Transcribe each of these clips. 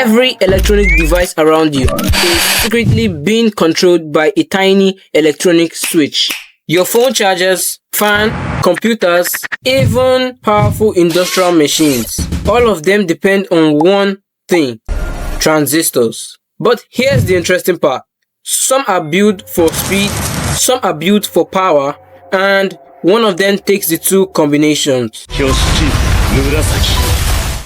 Every electronic device around you is secretly being controlled by a tiny electronic switch. Your phone chargers, fan, computers, even powerful industrial machines. All of them depend on one thing: transistors. But here's the interesting part. Some are built for speed, some are built for power, and one of them takes the two combinations.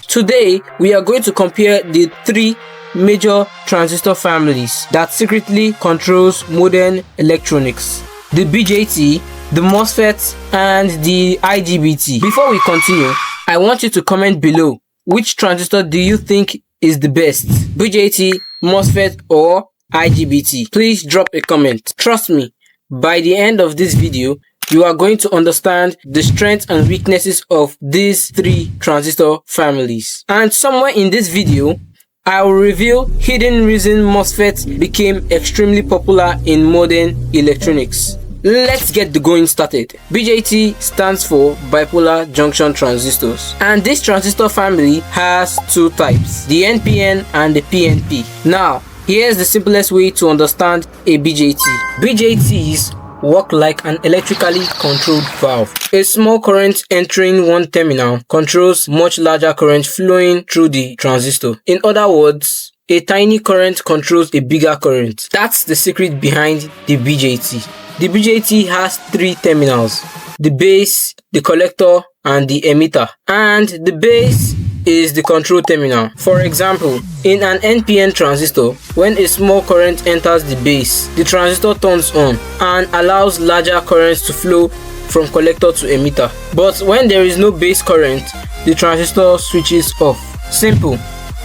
Today, we are going to compare the three major transistor families that secretly controls modern electronics: the BJT, the MOSFET, and the IGBT. Before we continue, I want you to comment below which transistor do you think is the best: BJT, MOSFET, or IGBT. Please drop a comment. Trust me, by the end of this video, you are going to understand the strengths and weaknesses of these three transistor families. And somewhere in this video, I will reveal hidden reason MOSFET became extremely popular in modern electronics. Let's get the going started. BJT stands for Bipolar Junction Transistors, and this transistor family has two types: the NPN and the PNP. Now, here's the simplest way to understand a BJT. BJTs work like an electrically controlled valve. A small current entering one terminal controls much larger current flowing through the transistor. In other words, a tiny current controls a bigger current. That's the secret behind the BJT. The BJT has three terminals: the base, the collector, and the emitter. And the base is the control terminal. For example, in an NPN transistor, when a small current enters the base, the transistor turns on and allows larger currents to flow from collector to emitter. But when there is no base current, the transistor switches off. Simple.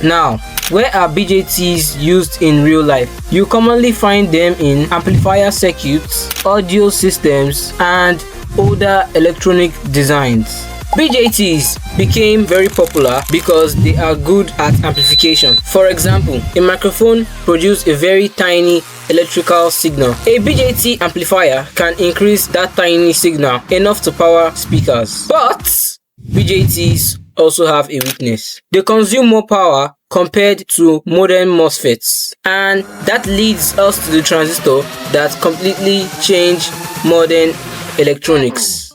Now, where are BJTs used in real life? You commonly find them in amplifier circuits, audio systems, and older electronic designs. BJTs became very popular because they are good at amplification. For example, a microphone produces a very tiny electrical signal. A BJT amplifier can increase that tiny signal enough to power speakers. But BJTs also have a weakness. They consume more power compared to modern MOSFETs, and that leads us to the transistor that completely changed modern electronics: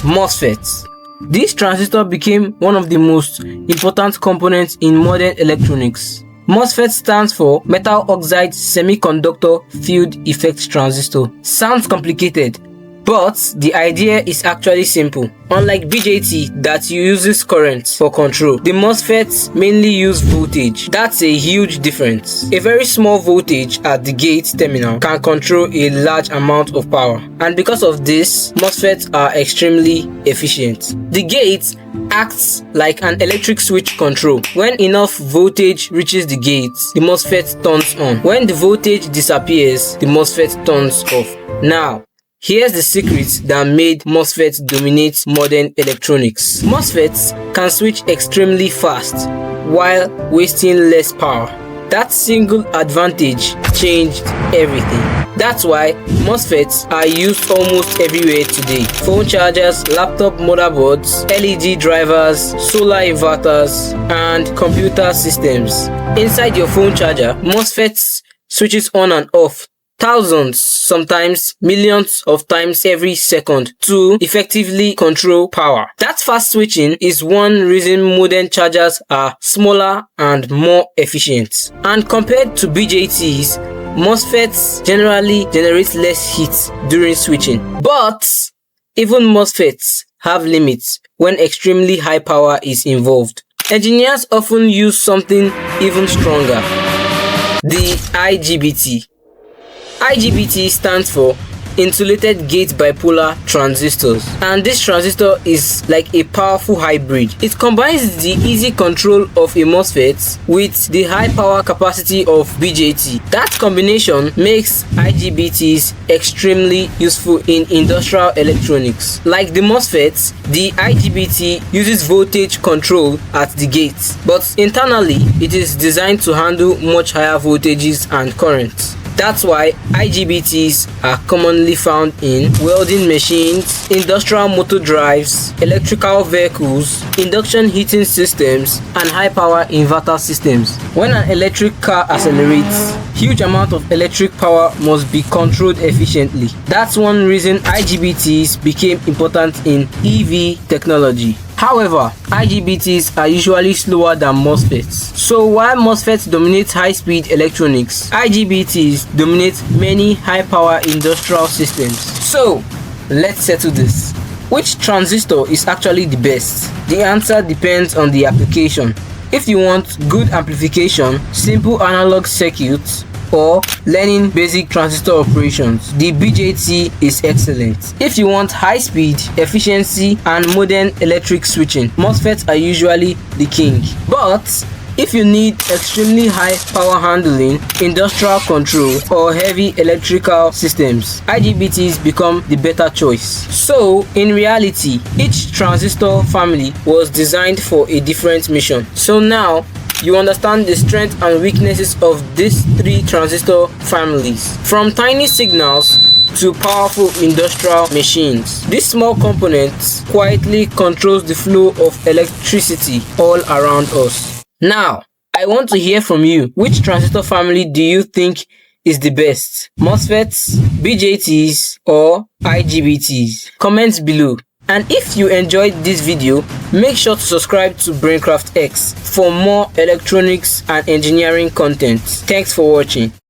MOSFETs. This transistor became one of the most important components in modern electronics. MOSFET stands for Metal Oxide Semiconductor Field Effect Transistor. Sounds complicated, but the idea is actually simple. Unlike BJT that uses current for control, the MOSFETs mainly use voltage. That's a huge difference. A very small voltage at the gate terminal can control a large amount of power, and because of this, MOSFETs are extremely efficient. The gate acts like an electric switch control. When enough voltage reaches the gate, the MOSFET turns on. When the voltage disappears, the MOSFET turns off. Now, here's the secret that made MOSFETs dominate modern electronics. MOSFETs can switch extremely fast while wasting less power. That single advantage changed everything. That's why MOSFETs are used almost everywhere today. Phone chargers, laptop motherboards, LED drivers, solar inverters, and computer systems. Inside your phone charger, MOSFETs switches on and off thousands, sometimes millions of times every second to effectively control power. That fast switching is one reason modern chargers are smaller and more efficient. And compared to BJTs, MOSFETs generally generate less heat during switching. But even MOSFETs have limits when extremely high power is involved. Engineers often use something even stronger: the IGBT. IGBT stands for Insulated Gate Bipolar Transistors, and this transistor is like a powerful hybrid. It combines the easy control of a MOSFET with the high power capacity of BJT. That combination makes IGBTs extremely useful in industrial electronics. Like the MOSFET, the IGBT uses voltage control at the gate, but internally it is designed to handle much higher voltages and currents. That's why IGBTs are commonly found in welding machines, industrial motor drives, electrical vehicles, induction heating systems, and high-power inverter systems. When an electric car accelerates, huge amount of electric power must be controlled efficiently. That's one reason IGBTs became important in EV technology. However, IGBTs are usually slower than MOSFETs. So while MOSFETs dominate high-speed electronics, IGBTs dominate many high-power industrial systems. So let's settle this. Which transistor is actually the best? The answer depends on the application. If you want good amplification, simple analog circuits, or learning basic transistor operations, the BJT is excellent. If you want high speed, efficiency, and modern electric switching, MOSFETs are usually the king. But if you need extremely high power handling, industrial control, or heavy electrical systems, IGBTs become the better choice. So, in reality, each transistor family was designed for a different mission. So now, you understand the strengths and weaknesses of these three transistor families. From tiny signals to powerful industrial machines, this small component quietly controls the flow of electricity all around us. Now, I want to hear from you. Which transistor family do you think is the best? MOSFETs, BJTs, or IGBTs? Comment below. And if you enjoyed this video, make sure to subscribe to BrainCraft X for more electronics and engineering content. Thanks for watching.